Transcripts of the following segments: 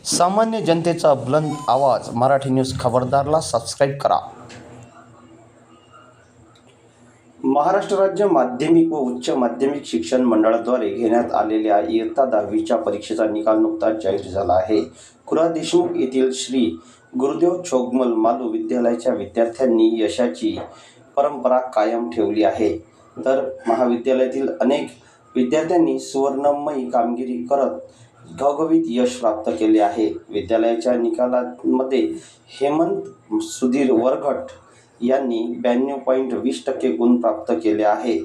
सामान्य जनतेचा बुलंद आवाज मराठी न्यूज खबरदारला सबस्क्राईब करा। महाराष्ट्र राज्य माध्यमिक व उच्च माध्यमिक शिक्षण मंडळाद्वारे घेण्यात आलेल्या इयत्ता 10वीच्या परीक्षेचा निकाल नुकताच जाहीर झाला आहे। कुरा देशमुख येथील श्री गुरुदेव छोगमल मालू विद्यालयाच्या विद्यार्थ्यांनी यशाची परंपरा कायम ठेवली आहे, तर महाविद्यालयातील अनेक विद्यार्थ्यांनी सुवर्णमयी कामगिरी करत घवघवीत यश प्राप्त केले आहे। विद्यालयाच्या निकालामध्ये हेमंत सुधीर वरघट यांनी 92.20% गुण प्राप्त केले आहे,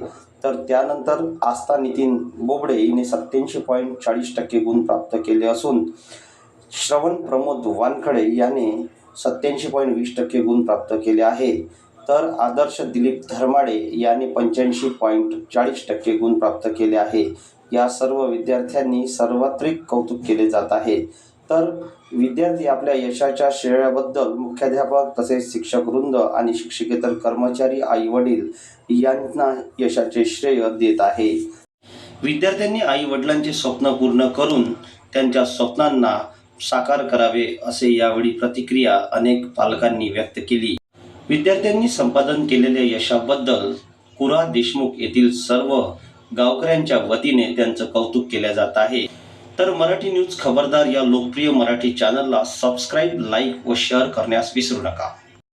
तर त्यानंतर आस्था नितीन बोबडे हिने 87.40% गुण प्राप्त केले असून श्रवण प्रमोद वानखडे याने 87.20% गुण प्राप्त केले आहे, तर आदर्श दिलीप धर्माडे याने 85.40% गुण प्राप्त केले आहे। या सर्व विद्यार्थ्यांनी सर्वात्रिक कौतुक केले जात आहे, तर विद्यार्थी आपल्या यशाच्या श्रेयाबद्दल मुख्याध्यापक तसेच शिक्षक वृंद आणि शिक्षकेतर कर्मचारी आई वडील यांना यशाचे श्रेय देत आहे। विद्यार्थ्यांनी आई वडिलांचे स्वप्न पूर्ण करून त्यांच्या स्वप्नांना साकार करावे असे यावेळी प्रतिक्रिया अनेक पालकांनी व्यक्त केली। विद्यार्थ्यांनी संपादन केलेल्या यशाबद्दल कुरा देशमुख येथील सर्व गावकऱ्यांच्या वतीने त्यांचं कौतुक केले जात आहे। तर मराठी न्यूज खबरदार या लोकप्रिय मराठी चॅनलला सबस्क्राईब, लाईक व शेअर करण्यास विसरू नका।